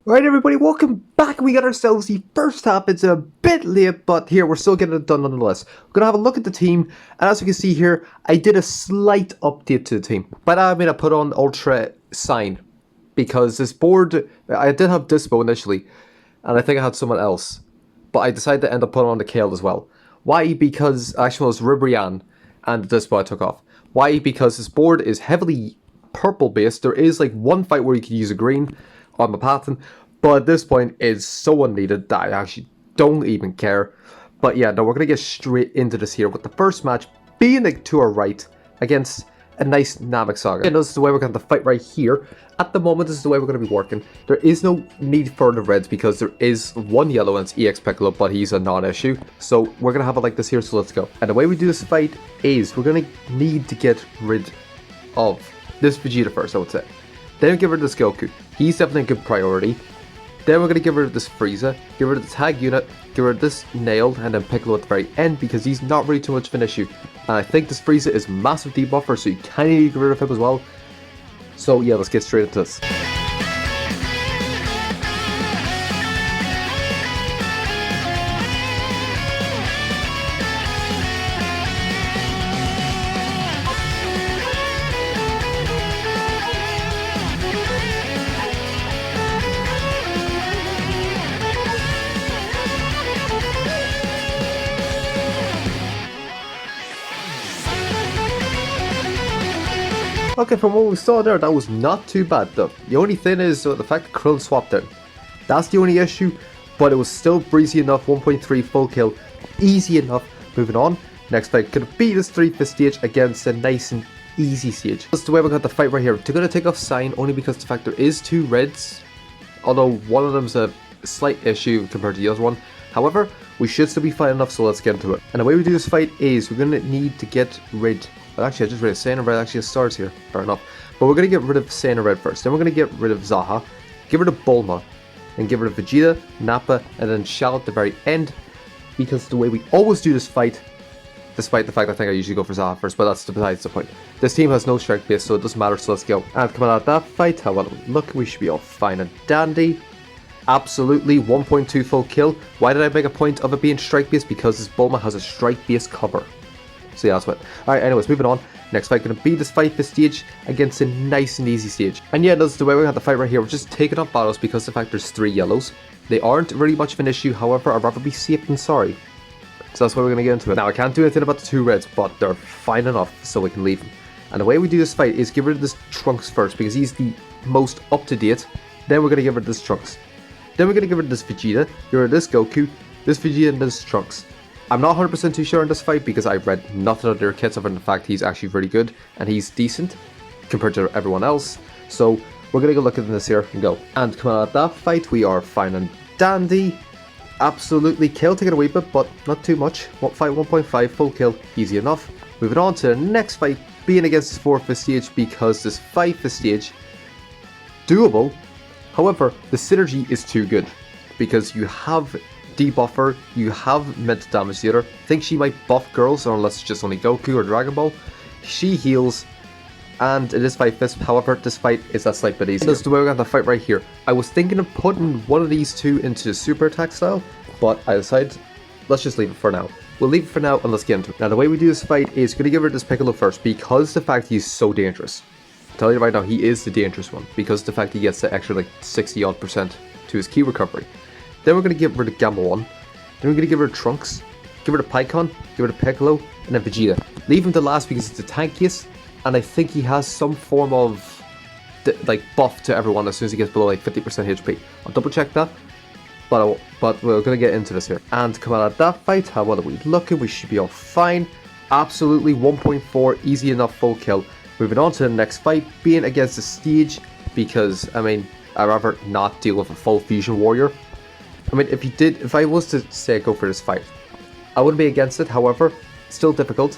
Alright everybody, welcome back. We got ourselves the first half. It's a bit late, but here, we're still getting it done nonetheless. We're going to have a look at the team, and as you can see here, I did a slight update to the team. By that I mean I put on Ultra Sign, because this board, I did have Dispo initially, and I think I had someone else, but I decided to end up putting on the Kale as well. Why? Because, actually it was Ribrianne and the Dispo I took off. Why? Because this board is heavily purple based. There is like one fight where you could use a green on my pattern, but at this point it's so unneeded that I actually don't even care. But yeah, no, we're gonna get straight into this here with the first match being like to our right against a nice Namek Saga. And this is the way we're going to fight right here. At the moment, this is the way we're going to be working. There is no need for the reds because there is one yellow and it's EX Piccolo, but he's a non-issue. So we're going to have it like this here, so let's go. And the way we do this fight is we're going to need to get rid of this Vegeta first, I would say. Then get rid of this Goku. He's definitely a good priority. Then we're going to get rid of this Frieza, get rid of the tag unit, get rid of this Nail, and then Piccolo at the very end because he's not really too much of an issue. And I think this Frieza is massive debuffer, so you kind of need to get rid of him as well. So yeah, let's get straight into this. Okay, from what we saw there, that was not too bad though. The only thing is the fact that Krillin swapped in. That's the only issue, but it was still breezy enough, 1.3 full kill, easy enough. Moving on, next fight, could beat this 3-5 stage against a nice and easy stage. That's the way we're going to fight right here. We're going to take off Sign only because the fact there is two reds, although one of them's a slight issue compared to the other one. However, we should still be fine enough, so let's get into it. And the way we do this fight is we're going to need to get rid. Well, actually, I just read Saiyan Red actually has stars here. Fair enough. But we're going to get rid of Saiyan Red first. Then we're going to get rid of Zaha, get rid of Bulma, and get rid of Vegeta, Nappa, and then Shao at the very end. Because the way we always do this fight, despite the fact I think I usually go for Zaha first, but that's besides the point. This team has no strike base, so it doesn't matter, so let's go. And coming out of that fight, how well do we look? We should be all fine and dandy. Absolutely, 1.2 full kill. Why did I make a point of it being strike base? Because this Bulma has a strike base cover. So yeah, that's what. Alright, anyways, moving on. Next fight, going to be this fight, this stage, against a nice and easy stage. And yeah, that's the way we're going to have to fight right here. We're just taking up battles because the fact there's 3 yellows. They aren't really much of an issue, however, I'd rather be safe than sorry. So that's why we're going to get into it. Now, I can't do anything about the 2 reds, but they're fine enough, so we can leave them. And the way we do this fight is get rid of this Trunks first, because he's the most up-to-date. Then we're going to get rid of this Trunks. Then we're going to get rid of this Vegeta, get rid of this Goku, this Vegeta, and this Trunks. I'm not 100% too sure in this fight because I've read nothing of their kits other than the fact he's actually really good and he's decent compared to everyone else. So we're going to go look at this here and go. And coming out of that fight, we are fine and dandy. Absolutely kill, taking a wee bit, but not too much. Fight 1.5, full kill, easy enough. Moving on to the next fight, being against this 4th stage because this 5th stage, doable. However, the synergy is too good because you have debuffer, you have mental damage dealer. I think she might buff girls, or unless it's just only Goku or Dragon Ball. She heals, and it is 5 however, this fight is a slight bit easier. This is the way we're going to fight right here. I was thinking of putting one of these two into super attack style, but I decided, let's just leave it for now. We'll leave it for now, and let's get into it. Now, the way we do this fight is going to give her this Piccolo first, because the fact he's so dangerous. I'll tell you right now, he is the dangerous one, because the fact he gets the extra like 60% to his key recovery. Then we're going to get rid of Gamma 1. Then we're going to get rid of Trunks, get rid of Pycon, get rid of Piccolo, and then Vegeta. Leave him to last because it's the tankiest, and I think he has some form of like buff to everyone as soon as he gets below like 50% HP. I'll double check that, but we're going to get into this here. And come out of that fight, how well are we looking? We should be all fine. Absolutely 1.4, easy enough full kill. Moving on to the next fight, being against the stage, because, I mean, I'd rather not deal with a full fusion warrior. I mean, if I was to say go for this fight, I wouldn't be against it, however, still difficult.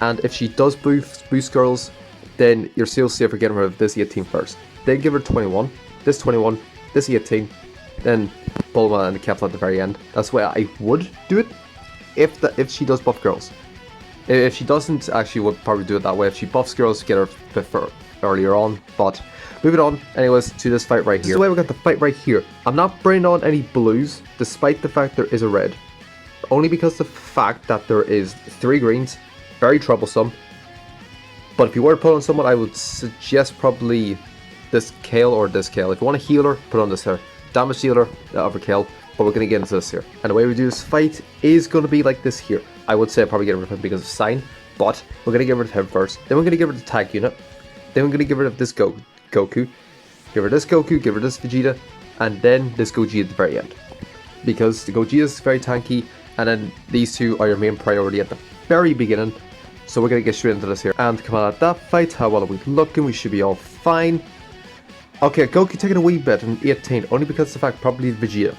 And if she does boost girls, then you're still safe for getting rid of this 18 first. Then give her 21, this 18, then Bulma and Kefla at the very end. That's the way I would do it, if she does buff girls. If she doesn't, actually would probably do it that way. If she buffs girls, get her earlier on, but moving on anyways to this fight right here. This is why we got the fight right here. I'm not bringing on any blues, despite the fact there is a red. Only because the fact that there is 3 greens, very troublesome. But if you were to put on someone, I would suggest probably this Kale or this Kale. If you want a healer, put on this here. Damage dealer, the other Kale. But we're going to get into this here. And the way we do this fight is going to be like this here. I would say I'd probably get rid of him because of Sign. But we're going to get rid of him first. Then we're going to get rid of the tag unit. Then we're going to get rid of this Goku. Get rid of this Goku, get rid of this Vegeta. And then this Gogeta at the very end. Because the Gogeta is very tanky. And then these two are your main priority at the very beginning. So we're going to get straight into this here. And come on, at that fight, how well are we looking? We should be all fine. Okay, Goku taking a wee bit in 18. Only because of the fact probably Vegeta.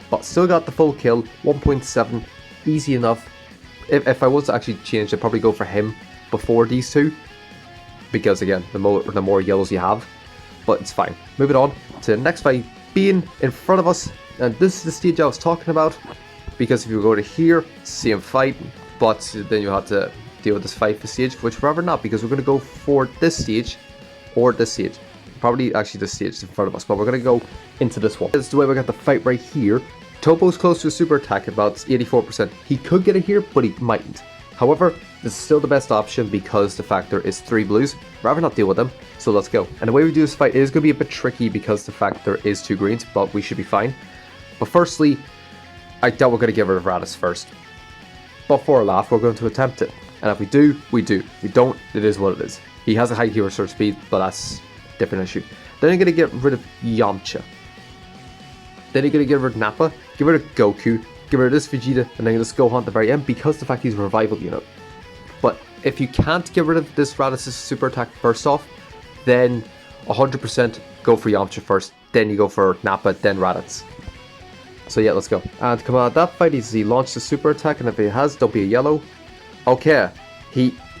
But still got the full kill. 1.7. Easy enough. If I was to actually change, I'd probably go for him before these two. Because again, the more yellows you have. But it's fine. Moving on to the next fight being in front of us. And this is the stage I was talking about. Because if you go to here, same fight, but then you have to deal with this fight for stage, which rather not, because we're going to go for this stage or this stage. Probably actually this stage in front of us, but we're going to go into this one. This is the way we got the fight right here. Topo's close to a super attack, about 84%. He could get it here, but he mightn't. However, this is still the best option because the fact there is 3 blues. Rather not deal with them, so let's go. And the way we do this fight is going to be a bit tricky because the fact there is 2 greens, but we should be fine. But firstly, I doubt we're going to get rid of Raditz first. But for a laugh, we're going to attempt it. And if we do, we do. If we don't, it is what it is. He has a high hero surge speed, but that's a different issue. Then you're going to get rid of Yamcha. Then you're going to get rid of Nappa, get rid of Goku, get rid of this Vegeta, and then just Gohan at the very end because the fact he's a revival unit. But if you can't get rid of this Raditz's super attack first off, then 100% go for Yamcha first, then you go for Nappa, then Raditz. So yeah, let's go. And come on, that fight is he launched the super attack, and if he has, don't be a yellow. Okay,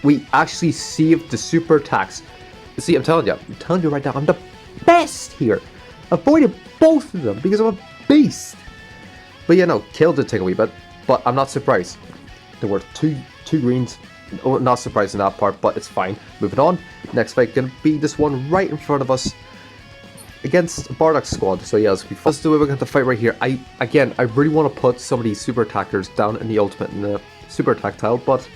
we actually saved the super attacks. See, I'm telling you right now, I'm the best here. Avoided both of them because I'm a beast. But yeah, no, Kill did take a wee bit, but I'm not surprised. There were two greens. Oh, not surprised in that part, but it's fine. Moving on. Next fight gonna be this one right in front of us against Bardock's squad. So yeah, let's do it. We're going to fight right here. I really want to put some of these super attackers down in the ultimate in the super attack tile, but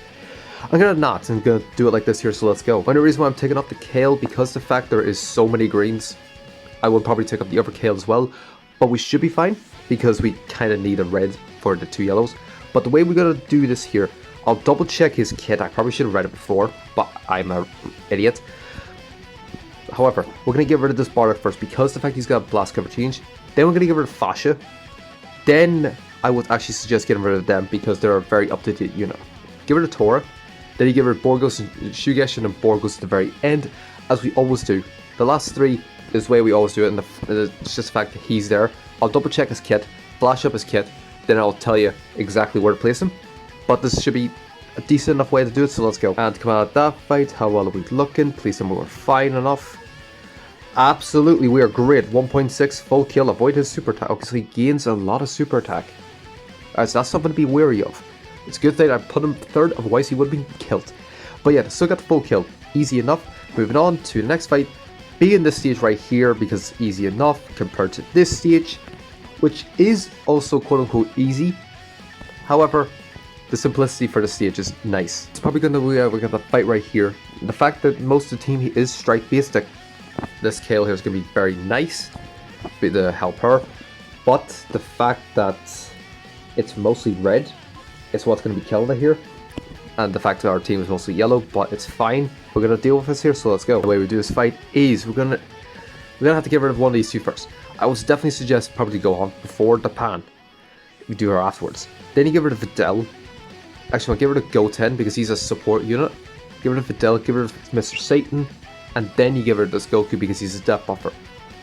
I'm gonna not. I'm gonna do it like this here. So let's go. One reason why I'm taking up the Kale because the fact there is so many greens, I will probably take up the other Kale as well. But we should be fine because we kind of need a red for the 2 yellows. But the way we're gonna do this here, I'll double check his kit. I probably should have read it before, but I'm an idiot. However, we're going to get rid of this Bardock first because the fact he's got blast cover change. Then we're going to get rid of Fascia. Then I would actually suggest getting rid of them because they're a very up-to-date unit. Get rid of Tora. Then you get rid of Borgos and Shugesh, and then Borgos at the very end, as we always do. The last 3 is the way we always do it, and it's just the fact that he's there. I'll double check his kit, flash up his kit, then I'll tell you exactly where to place him. But this should be a decent enough way to do it, so let's go. And come out of that fight, how well are we looking? Please tell me we're fine enough. Absolutely, we are great. 1.6 full kill, avoid his super attack. Okay, so he gains a lot of super attack. So that's something to be wary of. It's a good thing I put him 3rd, otherwise he would have been killed. But yeah, still got the full kill. Easy enough. Moving on to the next fight. Being this stage right here because it's easy enough compared to this stage, which is also quote unquote easy. However, the simplicity for the stage is nice. It's probably going to be we're going to fight right here. The fact that most of the team is strike based, this Kale here is going to be very nice to help her. But the fact that it's mostly red is what's going to be killing it here. And the fact that our team is mostly yellow, but it's fine. We're going to deal with this here, so let's go. The way we do this fight is we're gonna have to get rid of one of these 2 first. I would definitely suggest probably go on before the Pan. We do her afterwards. Then you get rid of Videl. Actually, I'll get rid of Goten because he's a support unit. Get rid of Videl, get rid of Mr. Satan, and then you get rid of this Goku because he's a death buffer.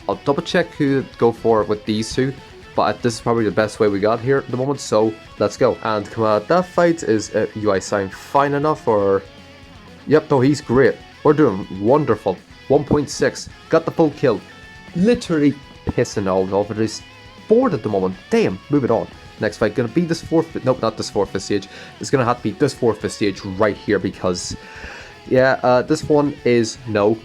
I'll double check who to go for with these 2, but this is probably the best way we got here at the moment, so let's go. And come out, that fight is UI sign fine enough, or... Yep, no, he's great. We're doing wonderful. 1.6, got the full kill. Literally pissing all over this board at the moment. Damn, move it on. Next fight gonna be this 4th, nope, not this 4th stage. It's gonna have to be this 4th stage right here because, yeah, this one is no.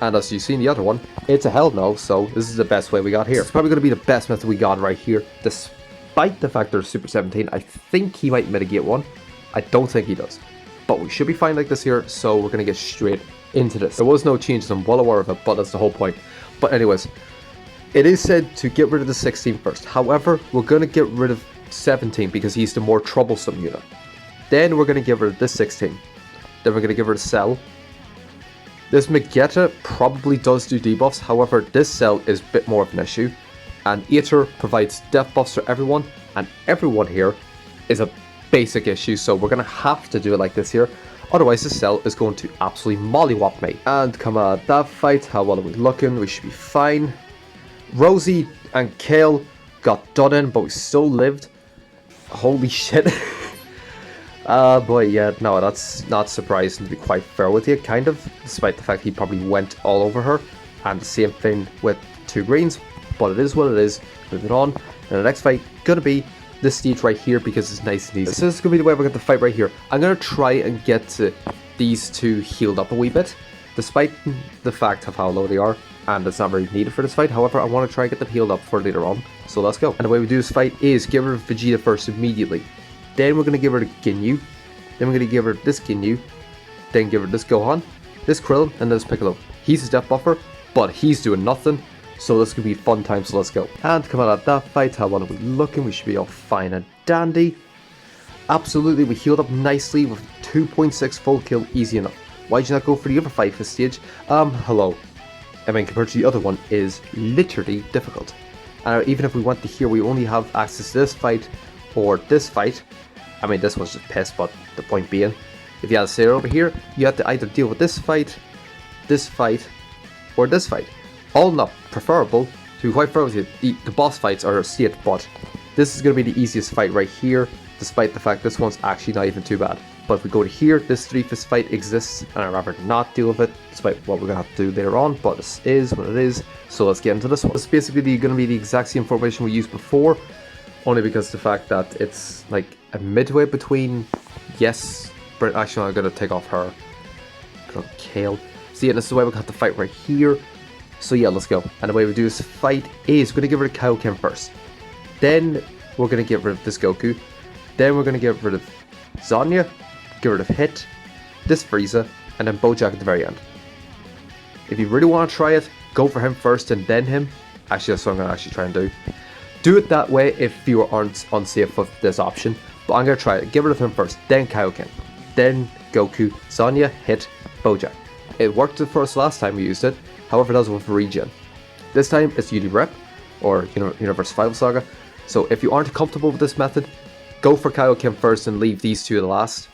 And as you see in the other one, it's a hell no, so this is the best way we got here. It's probably going to be the best method we got right here. Despite the fact there's Super 17, I think he might mitigate one. I don't think he does. But we should be fine like this here, so we're going to get straight into this. There was no changes, I'm well aware of it, but that's the whole point. But anyways, it is said to get rid of the 16 first. However, we're going to get rid of 17 because he's the more troublesome unit. Then we're going to get rid of this 16. Then we're going to get rid of Cell. This Megetta probably does do debuffs, however this Cell is a bit more of an issue. And Aether provides death buffs for everyone, and everyone here is a basic issue, so we're going to have to do it like this here. Otherwise this Cell is going to absolutely mollywop me. And come on, that fight, how well are we looking? We should be fine. Rosie and Kale got done in, but we still lived. Holy shit. But yeah, no, that's not surprising to be quite fair with you, kind of, despite the fact he probably went all over her, and the same thing with 2 greens, but it is what it is. Moving on, and the next fight gonna be this stage right here because it's nice and easy. So this is gonna be the way we're gonna fight right here. I'm gonna try and get these 2 healed up a wee bit, despite the fact of how low they are, and it's not very needed for this fight. However, I want to try and get them healed up for later on, so let's go. And the way we do this fight is get rid of Vegeta first immediately. Then we're going to give her the Ginyu. Then we're going to give her this Ginyu. Then give her this Gohan, this Krillin, and this Piccolo. He's a death buffer, but he's doing nothing. So this could be fun time, so let's go. And come out of that fight, how well are we looking? We should be all fine and dandy. Absolutely, we healed up nicely with 2.6 full kill, easy enough. Why'd you not go for the other fight this stage? Hello. I mean, compared to the other one, is literally difficult. Even if we went to here, we only have access to this fight or this fight. I mean, this one's just pissed, but the point being, if you had to stay over here, you have to either deal with this fight, or this fight. All not preferable. To be quite fair with you, the boss fights are a state, but this is going to be the easiest fight right here, despite the fact this one's actually not even too bad. But if we go to here, this 3-fist fight exists, and I'd rather not deal with it, despite what we're going to have to do later on, but this is what it is, so let's get into this one. This is basically going to be the exact same formation we used before, only because of the fact that it's like a midway between, yes, but actually I'm going to take off her, Kale. So yeah, this is the way we're going to have to fight right here, so yeah, let's go. And the way we do this fight is we're going to get rid of Kaioken first, then we're going to get rid of this Goku, then we're going to get rid of Zanya, get rid of Hit, this Frieza, and then Bojack at the very end. If you really want to try it, go for him first and then him. Actually, that's what I'm going to actually try and do. Do it that way if you aren't unsafe with this option, but I'm going to try it. Get rid of him first, then Kaioken, then Goku, Zanya, Hit, Bojack. It worked for us last time we used it, however that was with regen. This time it's UD Rep, or Universe Survival Saga, so if you aren't comfortable with this method, go for Kaioken first and leave these 2 to the last.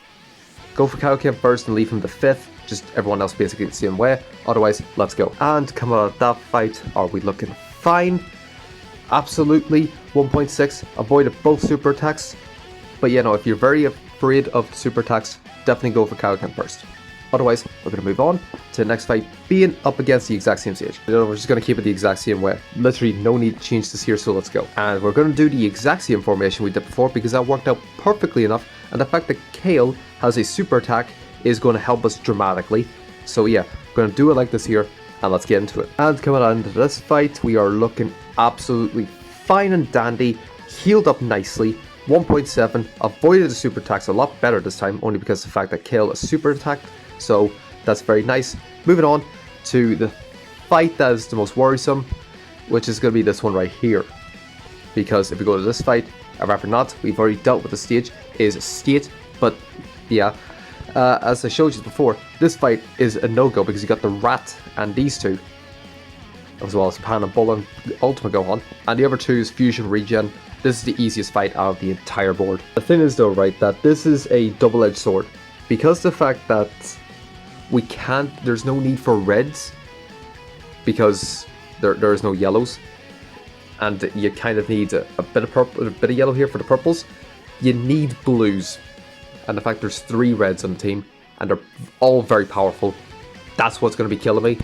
Go for Kaioken first and leave him the 5th, just everyone else basically the same way, otherwise let's go. And come out of that fight, are we looking fine? Absolutely, 1.6, avoided both super attacks, but you know, if you're very afraid of super attacks, definitely go for Kaioken first. Otherwise, we're going to move on to the next fight, being up against the exact same stage. We're just going to keep it the exact same way. Literally no need to change this here, so let's go. And we're going to do the exact same formation we did before because that worked out perfectly enough, and the fact that Kale has a super attack is going to help us dramatically. So yeah, we're going to do it like this here, and let's get into it. And coming on into this fight, we are looking absolutely fine and dandy, healed up nicely, 1.7, avoided the super attacks a lot better this time, only because of the fact that Kale is super attacked. So that's very nice. Moving on to the fight that is the most worrisome, which is going to be this one right here. Because if we go to this fight, I'd rather not. We've already dealt with the stage, is state, but yeah. As I showed you before, this fight is a no-go because you got the Rat and these 2, as well as Pan and Bull and Ultimate Gohan, and the other 2 is Fusion Regen. This is the easiest fight out of the entire board. The thing is though, right, that this is a double-edged sword, because the fact that we can't, there's no need for reds, because there is no yellows, and you kind of need a bit of purple, a bit of yellow here for the purples. You need blues, and the fact there's 3 reds on the team, and they're all very powerful, that's what's going to be killing me.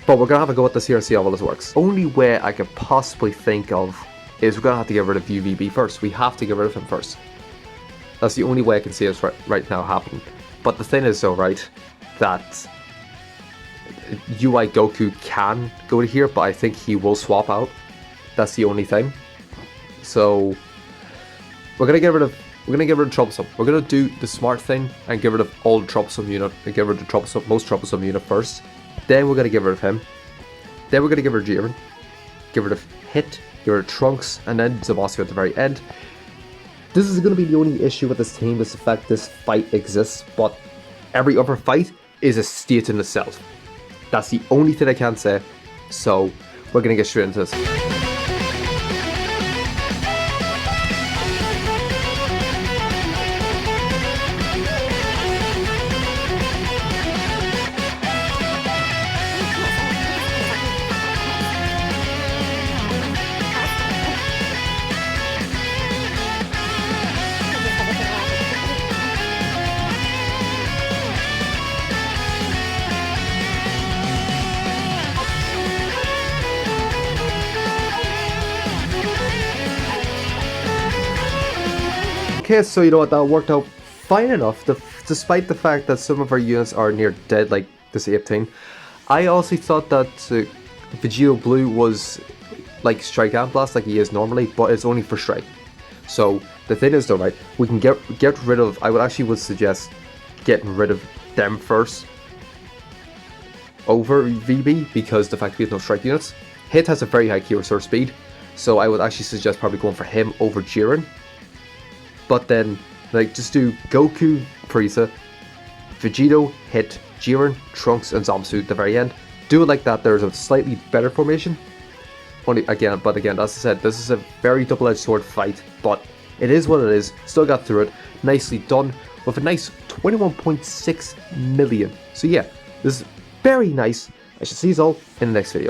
But we're going to have to go with this here and see how well this works. Only way I could possibly think of is we're going to have to get rid of UVB first. We have to get rid of him first. That's the only way I can see this right now happening. But the thing is though, right, that UI Goku can go to here, but I think he will swap out. That's the only thing. So we're gonna get rid of troublesome. We're gonna do the smart thing and get rid of all the troublesome unit and get rid of the most troublesome unit first. Then we're gonna get rid of him. Then we're gonna get rid of Jiren. Get rid of Hit. Get rid of Trunks, and then Zamasu at the very end. This is gonna be the only issue with this team, is the fact this fight exists, but every other fight is a state in itself. That's the only thing I can say. So we're gonna get straight into this. Okay, so you know what, that worked out fine enough, despite the fact that some of our units are near dead, like this Ape thing. I also thought that Vegito Blue was like Strike and Blast like he is normally, but it's only for Strike. So the thing is though, right, we can get rid of, I would suggest getting rid of them first over VB, because the fact we have no Strike units. Hit has a very high key resource speed, so I would actually suggest probably going for him over Jiren. But then, like, just do Goku, Frieza, Vegito, Hit, Jiren, Trunks, and Zamasu at the very end. Do it like that. There's a slightly better formation. But again, as I said, this is a very double-edged sword fight, but it is what it is. Still got through it. Nicely done with a nice 21.6 million. So yeah, this is very nice. I shall see you all in the next video.